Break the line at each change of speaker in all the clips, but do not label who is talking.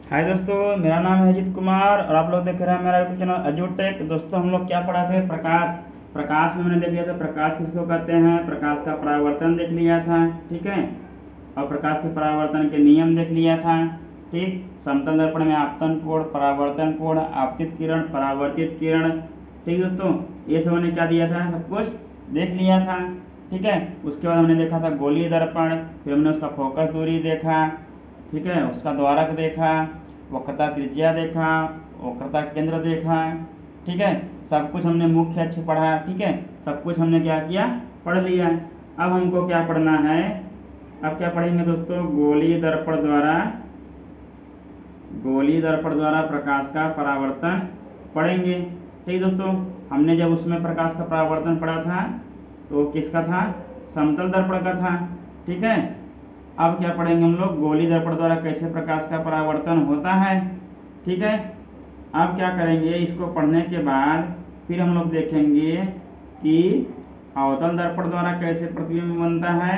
हाय दोस्तों, मेरा नाम है अजीत कुमार और आप लोग देख रहे हैं मेरा यूट्यूब चैनल अजूटेक। दोस्तों, हम लोग क्या पढ़ा थे? प्रकाश। प्रकाश में मैंने देख लिया था प्रकाश किसको कहते हैं, प्रकाश का परावर्तन देख लिया था। ठीक है, और प्रकाश के परावर्तन के नियम देख लिया था। ठीक, समतल दर्पण में आपतन कोण, परावर्तन कोण, आपतित किरण, परावर्तित किरण। ठीक दोस्तों, ये सब हमने क्या दिया था, सब कुछ देख लिया था। ठीक है, उसके बाद हमने देखा था गोलीय दर्पण, फिर हमने उसका फोकस दूरी देखा। ठीक है, उसका द्वारक देखा, वक्रता त्रिज्या देखा, वक्रता केंद्र देखा। ठीक है, सब कुछ हमने मुख्य अक्ष पढ़ा। ठीक है, सब कुछ हमने क्या किया, पढ़ लिया। अब हमको क्या पढ़ना है, अब क्या पढ़ेंगे दोस्तों? गोलीय दर्पण द्वारा प्रकाश का परावर्तन पढ़ेंगे। ठीक दोस्तों, हमने जब उसमें प्रकाश का परावर्तन पढ़ा था तो किसका था? समतल दर्पण का था। ठीक है, अब क्या पढ़ेंगे हम लोग? गोलीय दर्पण द्वारा कैसे प्रकाश का परावर्तन होता है। ठीक है, अब क्या करेंगे, इसको पढ़ने के बाद फिर हम लोग देखेंगे कि अवतल दर्पण द्वारा कैसे प्रतिबिंब बनता है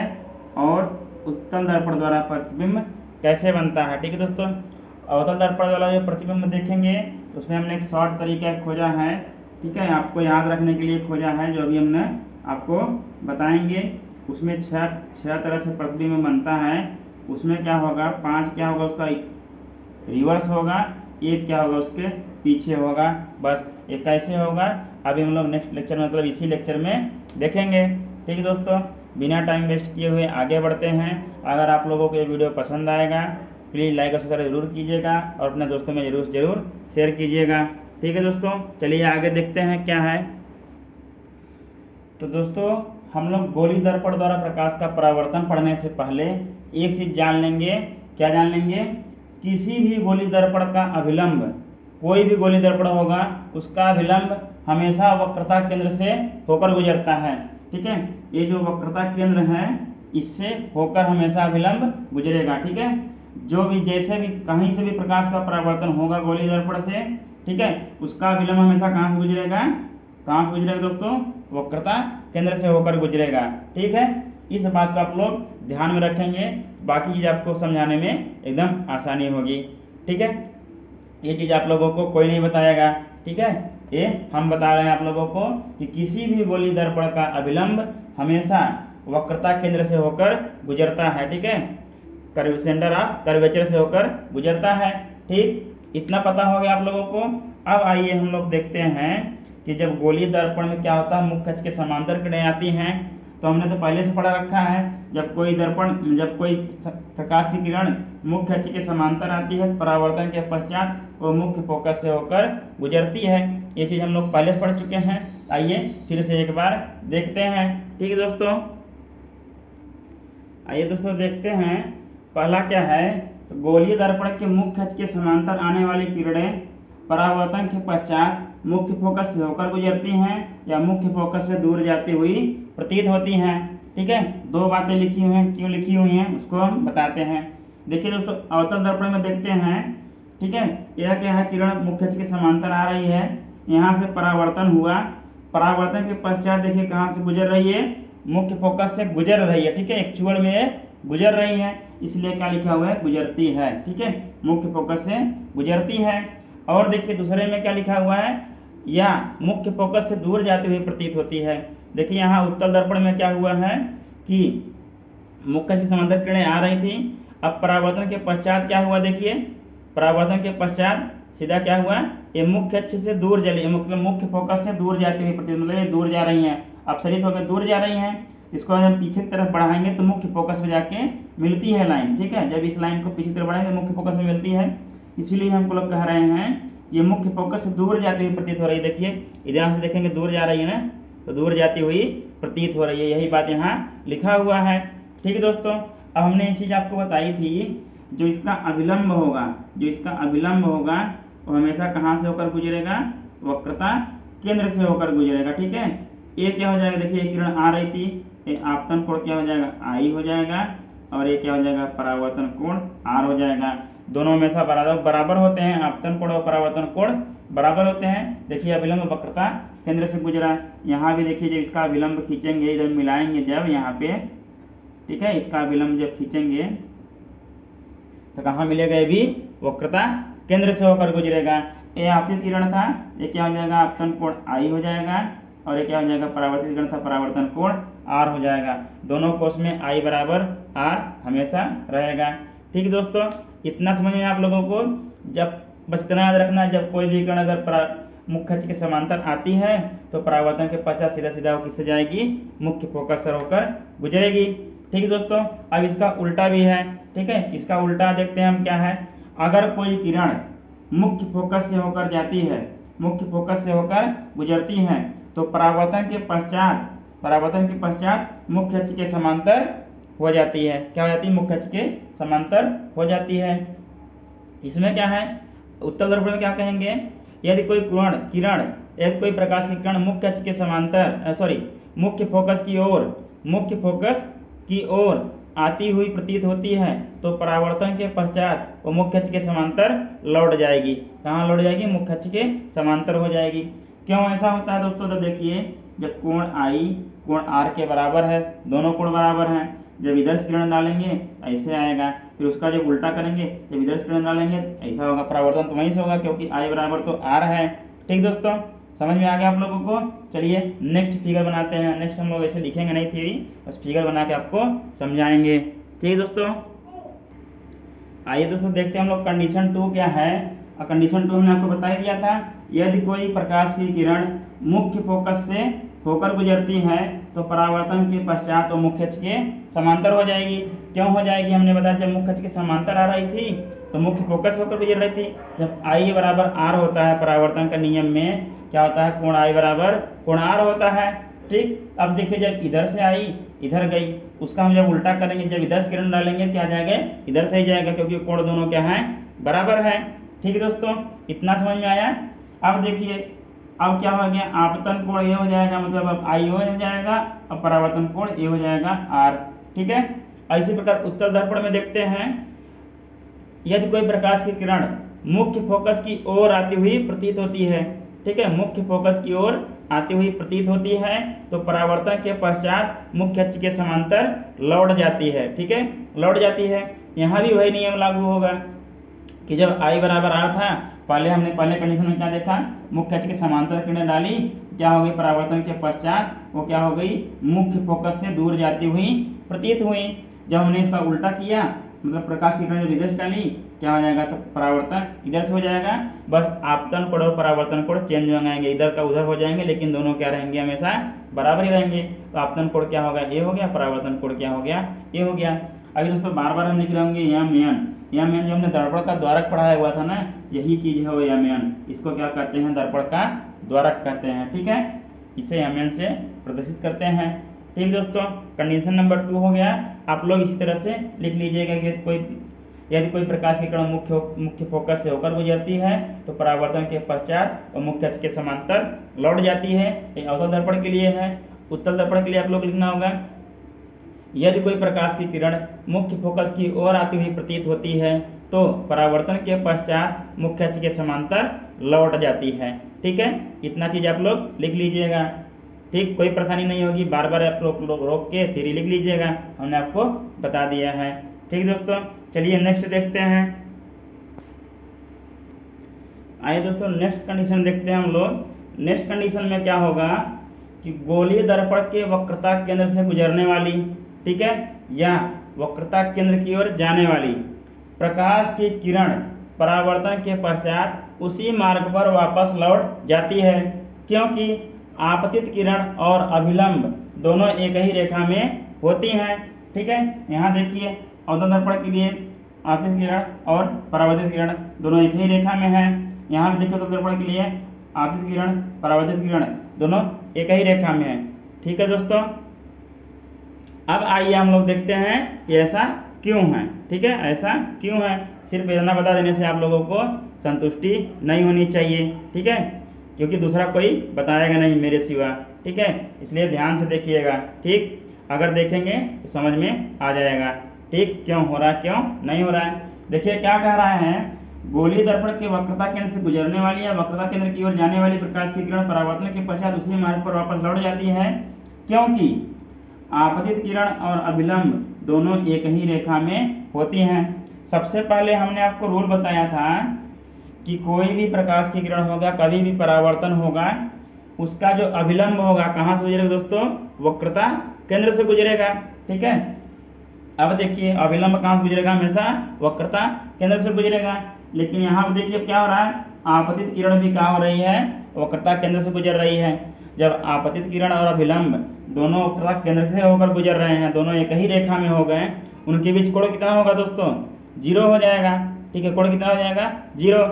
और उत्तल दर्पण द्वारा प्रतिबिंब कैसे बनता है। ठीक है दोस्तों, अवतल दर्पण द्वारा जो प्रतिबिंब देखेंगे उसमें हमने एक शॉर्ट तरीका खोजा है। ठीक है, आपको याद रखने के लिए खोजा है, जो अभी हमने आपको बताएंगे। उसमें छह तरह से प्रतिबिंब बनता है। उसमें क्या होगा, 5 क्या होगा उसका रिवर्स होगा, एक क्या होगा उसके पीछे होगा। बस ये कैसे होगा अभी हम लोग नेक्स्ट लेक्चर में, मतलब इसी लेक्चर में देखेंगे। ठीक है दोस्तों, बिना टाइम वेस्ट किए हुए आगे बढ़ते हैं। अगर आप लोगों को ये वीडियो पसंद आएगा प्लीज़ लाइक और सब्सक्राइब जरूर कीजिएगा और अपने दोस्तों में जरूर शेयर कीजिएगा। ठीक है दोस्तों, चलिए आगे देखते हैं क्या है। तो दोस्तों, हम लोग गोलीय दर्पण द्वारा प्रकाश का परावर्तन पढ़ने से पहले एक चीज जान लेंगे। क्या जान लेंगे? किसी भी गोलीय दर्पण का अभिलंब, कोई भी गोलीय दर्पण होगा उसका अभिलंब हमेशा वक्रता केंद्र से होकर गुजरता है। ठीक है, ये जो वक्रता केंद्र है इससे होकर हमेशा अभिलंब गुजरेगा। ठीक है, जो भी जैसे भी कहीं से भी प्रकाश का परावर्तन होगा गोलीय दर्पण से, ठीक है, उसका अभिलंब हमेशा कहाँ से गुजरेगा? कहाँ से गुजरेगा दोस्तों? वक्रता केंद्र से होकर गुजरेगा। ठीक है, इस बात को आप लोग ध्यान में रखेंगे, बाकी चीज आपको समझाने में एकदम आसानी होगी। ठीक है, ये चीज आप लोगों को कोई नहीं बताएगा। ठीक है, ये हम बता रहे हैं आप लोगों को कि किसी भी गोलीय दर्पण का अभिलंब हमेशा वक्रता केंद्र से होकर गुजरता है। ठीक है, सेंटर ऑफ कर्वेचर से होकर गुजरता है। ठीक, इतना पता हो गया आप लोगों को। अब आइए हम लोग देखते हैं कि जब गोलीय दर्पण में क्या होता है, मुख्य अक्ष के समांतर किरणें आती हैं। तो हमने तो पहले से पढ़ा रखा है, जब कोई प्रकाश की किरण मुख्य अक्ष के समांतर आती है परावर्तन के पश्चात वो मुख्य फोकस से होकर गुजरती है। ये चीज हम लोग पहले से पढ़ चुके हैं, आइए फिर से एक बार देखते हैं। ठीक है दोस्तों, आइए दोस्तों देखते हैं। पहला क्या है, तो गोलीय दर्पण के मुख्य अक्ष के समांतर आने वाली किरणें परावर्तन के पश्चात मुख्य फोकस से होकर गुजरती हैं या मुख्य फोकस से दूर जाती हुई प्रतीत होती हैं। ठीक है, दो बातें लिखी हुई हैं, क्यों लिखी हुई हैं उसको हम बताते हैं। देखिए दोस्तों, अवतल दर्पण में देखते हैं। ठीक है, यह क्या है, किरण मुख्य अक्ष के समांतर आ रही है, यहाँ से परावर्तन हुआ, परावर्तन के पश्चात देखिए कहाँ से गुजर रही है, मुख्य फोकस से गुजर रही है। ठीक है, एक्चुअल में गुजर रही है, इसलिए क्या लिखा हुआ है, गुजरती है। ठीक है, मुख्य फोकस से गुजरती है। और देखिए दूसरे में क्या लिखा हुआ है, या मुख्य फोकस से दूर जाती हुई प्रतीत होती है। देखिए यहाँ उत्तल दर्पण में क्या हुआ है कि मुख्य की समांतर किरणें आ रही थी, अब परावर्तन के पश्चात क्या हुआ, देखिए परावर्तन के पश्चात सीधा क्या हुआ, ये मुख्य अक्ष से दूर चली, मतलब मुख्य फोकस से दूर जाती हुई प्रतीत, मतलब ये दूर जा रही हैं, अपसरित होकर दूर जा रही हैं। इसको हम पीछे की तरफ बढ़ाएंगे तो मुख्य फोकस में जाके मिलती है लाइन। ठीक है, जब इस लाइन को पीछे की तरफ बढ़ाएंगे तो मुख्य फोकस में मिलती है, इसीलिए हमको लोग कह रहे हैं ये मुख्य फोकस से दूर जाती हुई प्रतीत हो रही है। देखिए इधर से देखेंगे दूर जा रही है ना, तो दूर जाती हुई प्रतीत हो रही है, यही बात यहाँ लिखा हुआ है। ठीक है दोस्तों, अब हमने ये चीज आपको बताई थी, जो इसका अभिलंब होगा वो हमेशा कहाँ से होकर गुजरेगा, वक्रता केंद्र से होकर गुजरेगा। ठीक है, ये क्या हो जाएगा, देखिए किरण आ रही थी, ये आपतन कोण क्या हो जाएगा, आई हो जाएगा, और ये क्या हो जाएगा, परावर्तन कोण आर हो जाएगा। दोनों हमेशा बराबर होते हैं, आपतन कोण और परावर्तन कोण बराबर होते हैं। देखिए अभिलंब वक्रता केंद्र से गुजरा, यहाँ भी देखिए जब इसका अभिलंब खींचेंगे, इधर मिलाएंगे जब यहाँ पे, ठीक है, इसका अभिलंब जब खींचेंगे तो कहाँ मिलेगा, ये भी वक्रता केंद्र से होकर गुजरेगा। ये आपतित किरण था, ये क्या हो जाएगा, आपतन कोण I हो जाएगा, और ये क्या हो जाएगा, परावर्तित किरण था, परावर्तन कोण R हो जाएगा। दोनों कोष में I बराबर R हमेशा रहेगा। ठीक है दोस्तों, इतना समझ में आप लोगों को। जब बस इतना याद रखना, जब कोई भी किरण अगर मुख्य अक्ष के समांतर आती है तो परावर्तन के पश्चात सीधा सीधा वो किससे जाएगी, मुख्य फोकस से होकर गुजरेगी। ठीक है दोस्तों, अब इसका उल्टा भी है। ठीक है, इसका उल्टा देखते हैं हम क्या है। अगर कोई किरण मुख्य फोकस से होकर जाती है, मुख्य फोकस से होकर गुजरती है, तो परावर्तन के पश्चात मुख्य अक्ष के समांतर हो जाती है। क्या हो जाती है, मुख्य अक्ष के समांतर हो जाती है। इसमें क्या है, उत्तल दर्पण में क्या कहेंगे, यदि कोई किरण यदि कोई प्रकाश की किरण मुख्य अक्ष के समांतर मुख्य फोकस की ओर आती हुई प्रतीत होती है तो परावर्तन के पश्चात वो मुख्य अक्ष के समांतर लौट जाएगी। कहाँ लौट जाएगी, मुख्य अक्ष के समांतर हो जाएगी। क्यों ऐसा होता है दोस्तों, तो देखिए, जब कोण I कोण R के बराबर है, दोनों कोण बराबर हैं, जब इधर से किरण डालेंगे ऐसे आएगा, फिर उसका जब उल्टा करेंगे, जब इधर से किरण डालेंगे ऐसा होगा, परावर्तन तो वहीं से होगा क्योंकि I बराबर तो R है। ठीक दोस्तों, समझ में आ गया आप लोगों को। चलिए नेक्स्ट फिगर बनाते हैं। नेक्स्ट हम लोग ऐसे लिखेंगे नहीं थ्योरी, बस फिगर बना के आपको समझाएंगे। ठीक दोस्तों, आइए दोस्तों देखते हैं हम लोग कंडीशन 2 क्या है। और कंडीशन 2 हमने आपको बता ही दिया था, यदि कोई प्रकाश की किरण मुख्य फोकस से होकर गुजरती है तो परावर्तन के पश्चात वो मुख्य अक्ष के समांतर हो जाएगी। क्यों हो जाएगी, हमने बताया जब मुख्य अक्ष के समांतर आ रही थी तो मुख्य फोकस होकर गुजर रही थी। जब I बराबर R होता है, परावर्तन का नियम में क्या होता है, कोण I बराबर कोण R होता है। ठीक, अब देखिए, जब इधर से आई इधर गई, उसका हम जब उल्टा करेंगे, जब इधर से किरण डालेंगे क्या जाएगा, इधर से ही जाएगा क्योंकि कोण दोनों क्या है, बराबर है। ठीक है दोस्तों, इतना समझ में आया। अब देखिए, अब क्या हो गया, आपतन कोण ये हो जाएगा, मतलब अब I हो जाएगा, अब परावर्तन कोण ये हो जाएगा R। ठीक है, इसी प्रकार उत्तल दर्पण में देखते हैं, यदि कोई प्रकाश की किरण मुख्य फोकस की ओर आती हुई प्रतीत होती है, ठीक है, मुख्य फोकस की ओर आती हुई प्रतीत होती है तो परावर्तन के पश्चात मुख्य अक्ष के समांतर लौट जाती है। ठीक है, लौट जाती है। यहाँ भी वही नियम लागू होगा कि जब I बराबर R था, हमने पहले कंडीशन में क्या देखा, मुख्य अक्ष के समांतर किरण डाली, क्या हो गई, परावर्तन के पश्चात वो क्या हो गई, मुख्य फोकस से दूर जाती हुई प्रतीत हुई। जब हमने इसका उल्टा किया, मतलब प्रकाश की किरण जब इधर से डाली क्या हो जाएगा, तो परावर्तन इधर से हो जाएगा। बस आपतन कोण और परावर्तन कोण चेंज हो जाएंगे, इधर का उधर हो जाएंगे, लेकिन दोनों क्या रहेंगे, हमेशा बराबर ही रहेंगे। तो आपतन कोण क्या होगा, ये हो गया, परावर्तन कोण क्या हो गया, ये हो गया। अभी दोस्तों बार बार हम लिख रहे होंगे यमयन जो हमने दर्पण का द्वारक पढ़ाया हुआ था ना, यही चीज है वो यमयन। इसको क्या कहते हैं, दर्पण का द्वारक कहते हैं। ठीक है, इसे यमयन से प्रदर्शित करते हैं। ठीक दोस्तों, कंडीशन नंबर 2 हो गया। आप लोग इसी तरह से लिख लीजिएगा कि यदि कोई प्रकाश की किरण मुख्य फोकस से होकर गुजरती है तो परावर्तन के पश्चात और मुख्य अक्ष के समांतर लौट जाती है। ये अवतल दर्पण के लिए है। उत्तल दर्पण के लिए आप लोग लिखना होगा, यदि कोई प्रकाश की किरण मुख्य फोकस की ओर आती हुई प्रतीत होती है तो परावर्तन के पश्चात मुख्य अक्ष के समांतर लौट जाती है। ठीक है, इतना चीज आप लोग लिख लीजिएगा। ठीक, कोई परेशानी नहीं होगी, बार बार आप लोग रोक के थ्योरी लिख लीजिएगा, हमने आपको बता दिया है। ठीक दोस्तों, चलिए नेक्स्ट देखते हैं। आइए दोस्तों नेक्स्ट कंडीशन देखते हैं हम लोग। नेक्स्ट कंडीशन में क्या होगा कि गोलीय दर्पण के वक्रता केंद्र से गुजरने वाली, ठीक है, या वक्रता केंद्र की ओर जाने वाली प्रकाश की किरण परावर्तन के पश्चात उसी मार्ग पर वापस लौट जाती है, क्योंकि आपतित किरण और अभिलंब दोनों एक ही रेखा में होती हैं। ठीक है, यहाँ देखिए, अवतल दर्पण के लिए आपतित किरण और परावर्तित किरण दोनों एक ही रेखा में है। यहाँ भी देखिए, अवतल दर्पण के लिए आपतित किरण परावर्तित किरण दोनों एक ही रेखा में है। ठीक है दोस्तों, अब आइए हम लोग देखते हैं कि ऐसा क्यों है। ठीक है, ऐसा क्यों है, सिर्फ इतना बता देने से आप लोगों को संतुष्टि नहीं होनी चाहिए। ठीक है, क्योंकि दूसरा कोई बताएगा नहीं मेरे सिवा। ठीक है, इसलिए ध्यान से देखिएगा। ठीक, अगर देखेंगे तो समझ में आ जाएगा। ठीक, क्यों हो रहा है, क्यों नहीं हो रहा है। देखिए क्या कह रहा है, गोलीय दर्पण के वक्रता केंद्र से गुजरने वाली या वक्रता केंद्र की ओर जाने वाली प्रकाश की किरण परावर्तन के पश्चात उसी मार्ग पर वापस लौट जाती है, क्योंकि आपतित किरण और अभिलंब दोनों एक ही रेखा में होती हैं। सबसे पहले हमने आपको रूल बताया था कि कोई भी प्रकाश की किरण होगा, कभी भी परावर्तन होगा, उसका जो अभिलंब होगा कहाँ से गुजरेगा दोस्तों, वक्रता केंद्र से गुजरेगा। ठीक है, अब देखिए अभिलंब कहाँ से गुजरेगा, हमेशा वक्रता केंद्र से गुजरेगा। लेकिन यहाँ पर देखिए क्या हो रहा है, आपतित किरण भी कहाँ हो रही है, वक्रता केंद्र से गुजर रही है। जब आपतित किरण और अभिलंब दोनों वक्रता केंद्र से होकर गुजर रहे हैं, दोनों एक ही रेखा में हो गए, उनके बीच कोण कितना होगा दोस्तों, 0 हो जाएगा। ठीक है, कोण कितना हो जाएगा, 0।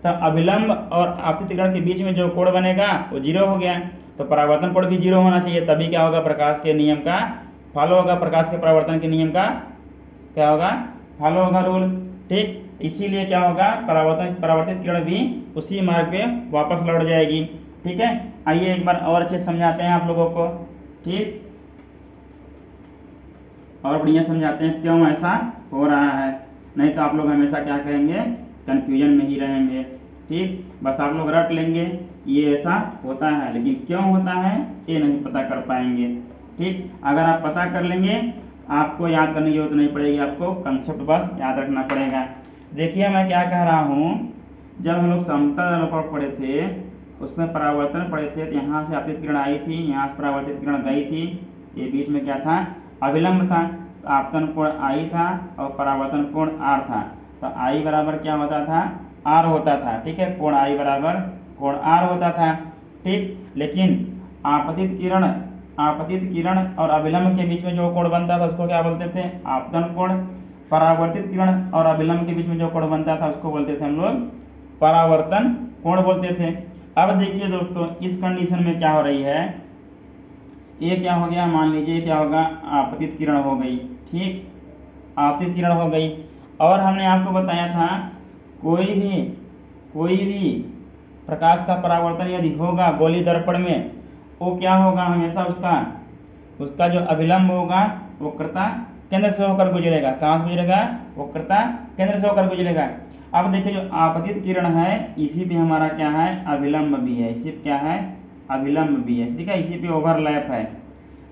तो अभिलंब और आपतित किरण के बीच में जो कोण बनेगा वो 0 हो गया। तो परावर्तन कोण भी 0 होना चाहिए, तभी क्या होगा, प्रकाश के नियम का फॉलो होगा, प्रकाश के परावर्तन के नियम का क्या होगा, फॉलो होगा रूल। ठीक, इसीलिए क्या होगा, परावर्तित किरण भी उसी मार्ग पे वापस लौट जाएगी। ठीक है, आइए एक बार और अच्छे समझाते हैं आप लोगों को। ठीक, और बढ़िया समझाते हैं क्यों ऐसा हो रहा है, नहीं तो आप लोग हमेशा क्या कहेंगे, कंफ्यूजन में ही रहेंगे। ठीक, बस आप लोग रट लेंगे ये ऐसा होता है, लेकिन क्यों होता है ये नहीं पता कर पाएंगे। ठीक, अगर आप पता कर लेंगे, आपको याद करने की जरूरत नहीं पड़ेगी, आपको कंसेप्ट बस याद रखना पड़ेगा। देखिए मैं क्या कह रहा हूँ, जब हम लोग समतल दर्पण पढ़े थे उसमें परावर्तन पढ़े थे, तो यहाँ से आपतित किरण आई थी, यहाँ से परावर्तित किरण गई थी, ये बीच में क्या था, अभिलंब था। तो आपतन कोण आई था और परावर्तन कोण आर था। तो आई बराबर क्या होता था, आर होता था। ठीक है, कोण आई बराबर कोण आर होता था। ठीक, लेकिन आपतित किरण और अभिलंब के बीच में जो कोण बनता था उसको क्या बोलते थे, आपतन कोण। परावर्तित किरण और अभिलंब के बीच में जो कोण बनता था उसको बोलते थे हम लोग परावर्तन कोण बोलते थे। अब देखिए दोस्तों, इस कंडीशन में क्या हो रही है, ये क्या हो गया, मान लीजिए क्या होगा, आपतित किरण हो गई। ठीक, आपतित किरण हो गई, और हमने आपको बताया था कोई भी प्रकाश का परावर्तन यदि होगा गोलीय दर्पण में, वो क्या होगा, हमेशा उसका जो अभिलंब होगा वक्रता केंद्र से होकर गुजरेगा। कहाँ से गुजरेगा, वक्रता केंद्र से होकर गुजरेगा। अब देखिए जो आपतित किरण है इसी पे हमारा क्या है, अभिलंब भी है, इसी पे क्या है, अभिलंब भी है। ठीक है, इसी पे ओवरलैप है।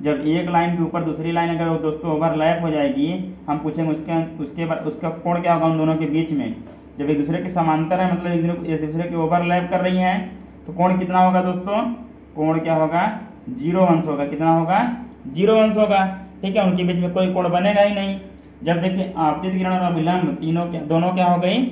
जब एक लाइन के ऊपर दूसरी लाइन अगर दोस्तों ओवरलैप हो जाएगी, हम पूछेंगे उसका कोण क्या होगा उन दोनों के बीच में। जब एक दूसरे के समांतर है, मतलब एक दूसरे के ओवरलैप कर रही हैं, तो कोण कितना होगा दोस्तों, कोण क्या होगा, 0 अंश होगा। कितना होगा, 0 अंश होगा। ठीक है, उनके बीच में कोई कोण बनेगा ही नहीं। जब देखिए आपतित किरण और अभिलंब दोनों क्या हो गई,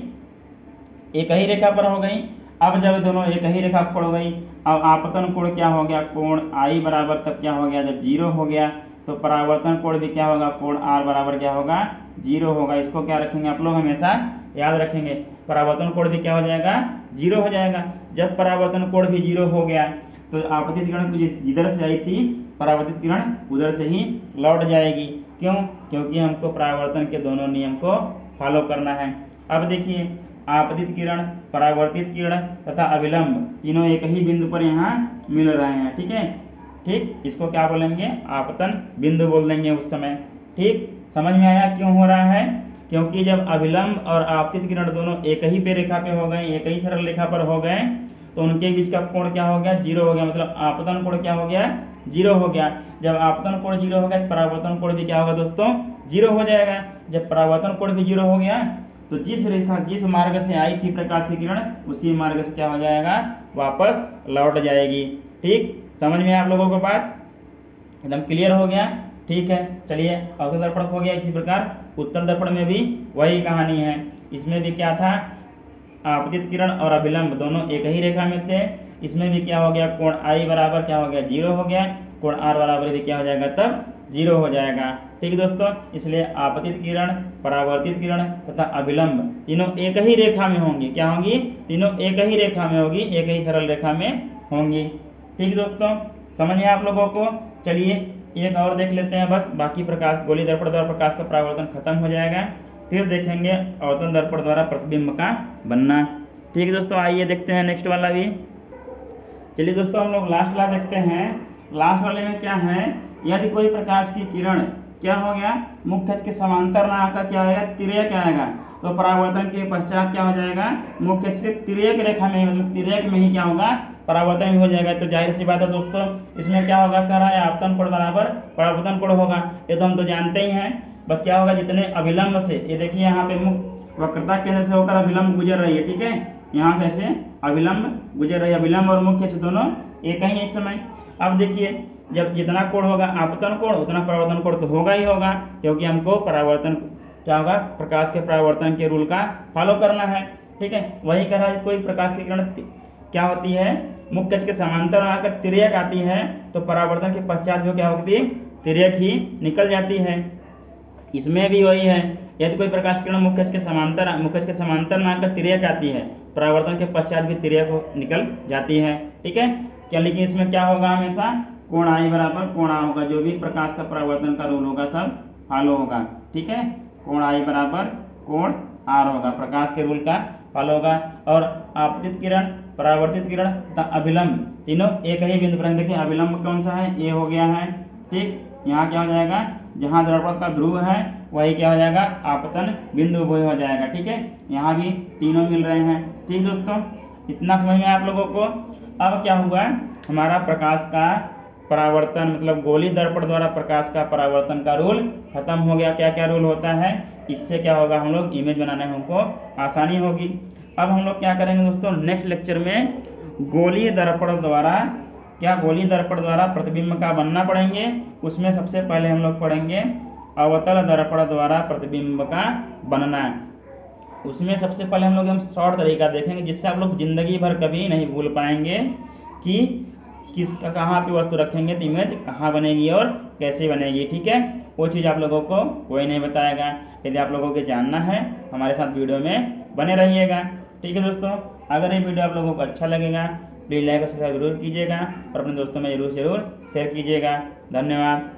एक ही रेखा पर हो गई। अब जब दोनों एक ही रेखा पर हो गई, अब आपतन कोण क्या हो गया, कोण आई बराबर तब क्या हो गया, जब 0 हो गया तो परावर्तन कोण भी क्या होगा, कोण आर बराबर क्या होगा, 0 होगा। इसको क्या रखेंगे आप लोग, हमेशा याद रखेंगे, परावर्तन कोण भी क्या हो जाएगा, 0 हो जाएगा। जब परावर्तन कोण भी 0 हो गया तो आपतित किरण जिधर से आई थी परावर्तित किरण उधर से ही लौट जाएगी। क्यों, क्योंकि हमको परावर्तन के दोनों नियम को फॉलो करना है। अब देखिए आपतित किरण, परावर्तित किरण तथा अभिलंब तीनों एक ही बिंदु पर यहाँ मिल रहे हैं। ठीक है, ठीक, इसको क्या बोलेंगे, आपतन बिंदु बोल देंगे उस समय। ठीक, समझ में आया क्यों हो रहा है, क्योंकि जब अभिलंब और आपतित किरण दोनों एक ही पे रेखा पे हो गए, एक ही सरल रेखा पर हो गए, तो उनके बीच का कोण क्या हो गया, 0 हो गया। मतलब आपतन कोण क्या हो गया, 0 हो गया। जब आपतन कोण 0 हो गया तो परावर्तन कोण भी क्या होगा दोस्तों, 0 हो जाएगा। जब परावर्तन कोण भी 0 हो गया तो जिस मार्ग से आई थी प्रकाश की किरण उसी मार्ग से क्या हो जाएगा, वापस लौट जाएगी। ठीक, समझ में आप लोगों को बात एकदम क्लियर हो गया। ठीक है, चलिए अवतल दर्पण हो गया। इसी प्रकार उत्तल दर्पण में भी वही कहानी है। इसमें भी क्या था, आपतित किरण और अभिलंब दोनों एक ही रेखा में थे। इसमें भी क्या हो गया, कोण आई बराबर क्या हो गया, 0 हो गया। कोण आर बराबर भी क्या हो जाएगा, तब 0 हो जाएगा। ठीक दोस्तों, इसलिए आपतित किरण, परावर्तित किरण तथा अभिलंब तीनों एक ही रेखा में होंगी। क्या होंगी, तीनों एक ही रेखा में होगी, एक ही सरल रेखा में होंगी। ठीक दोस्तों, समझ में आप लोगों को। चलिए एक और देख लेते हैं, बस बाकी प्रकाश गोलीय दर्पण द्वारा प्रकाश का परावर्तन खत्म हो जाएगा, फिर देखेंगे अवतल दर्पण द्वारा प्रतिबिंब का बनना। ठीक है दोस्तों, आइए देखते हैं नेक्स्ट वाला भी। चलिए दोस्तों, हम लोग लास्ट वाला देखते हैं। लास्ट वाले में क्या है, यदि कोई प्रकाश की किरण क्या हो गया, मुख्य अक्ष के समांतर ना आकर क्या आएगा, तिर्यक आएगा, तो परावर्तन के पश्चात क्या हो जाएगा, मुख्य अक्ष से तिर्यक रेखा में, मतलब तिर्यक में ही क्या होगा, परावर्तन भी हो जाएगा। तो जाहिर सी बात है दोस्तों, इसमें क्या होगा, कह रहा है आपतन कोण बराबर परावर्तन कोण होगा। ये तो हम तो जानते ही हैं बस क्या होगा, जितने अभिलंब से, ये देखिए यहाँ पे मुख वक्रता केंद्र से होकर अभिलंब गुजर रही है, ठीक है, यहाँ से ऐसे अभिलंब गुजर रही है, अभिलंब और मुख्य अक्ष दोनों एक ही है इस समय। अब देखिए जब जितना कोण होगा आपतन कोण उतना परावर्तन कोण तो होगा ही होगा, क्योंकि हमको परावर्तन क्या होगा, प्रकाश के परावर्तन के रूल का फॉलो करना है, ठीक है। वही कह रहा है कोई प्रकाश की किरण क्या होती है, मुख्य अक्ष के समांतर आकर तिर्यक आती है तो परावर्तन के पश्चात भी क्या होती है, तिर्यक ही निकल जाती है। इसमें भी वही है, यदि कोई प्रकाश किरण मुख्य अक्ष के समांतर न आकर तिर्यक आती है, परावर्तन के पश्चात भी तिर्यक निकल जाती है, ठीक है क्या। लेकिन इसमें क्या होगा, हमेशा कोण आई बराबर कोण आ होगा, जो भी प्रकाश का परावर्तन का रूल होगा सब फॉलो होगा, ठीक है। कोण आई बराबर कोण आर होगा, प्रकाश के रूल का फॉलो होगा। और आपतित किरण, परावर्तित किरण तथा अभिलंब तीनों एक ही बिंदु पर, देखिए अभिलंब कौन सा है, ए हो गया है, ठीक। यहाँ क्या हो जाएगा, जहाँ दर्पण का ध्रुव है वही क्या हो जाएगा, आपतन बिंदु वही हो जाएगा, ठीक है। यहाँ भी तीनों मिल रहे हैं, ठीक दोस्तों, इतना समझ में आप लोगों को। अब क्या हुआ, हमारा प्रकाश का परावर्तन मतलब गोलीय दर्पण द्वारा प्रकाश का परावर्तन का रूल खत्म हो गया। क्या क्या रूल होता है, इससे क्या होगा, हम लोग इमेज बनाने में हमको आसानी होगी। अब हम लोग क्या करेंगे दोस्तों, नेक्स्ट लेक्चर में गोलीय दर्पण द्वारा प्रतिबिंब का बनना पढ़ेंगे। उसमें सबसे पहले हम लोग पढ़ेंगे अवतल दर्पण द्वारा प्रतिबिंब का बनना। उसमें सबसे पहले हम लोग शॉर्ट तरीका देखेंगे, जिससे आप लोग जिंदगी भर कभी नहीं भूल पाएंगे कि कहाँ पे वस्तु रखेंगे तो इमेज कहाँ बनेगी और कैसे बनेगी, ठीक है। वो चीज़ आप लोगों को कोई नहीं बताएगा। यदि आप लोगों को जानना है हमारे साथ वीडियो में बने रहिएगा, ठीक है दोस्तों। अगर ये वीडियो आप लोगों को अच्छा लगेगा प्लीज़ लाइक और सब्सक्राइब जरूर कीजिएगा और अपने दोस्तों में जरूर शेयर कीजिएगा। धन्यवाद।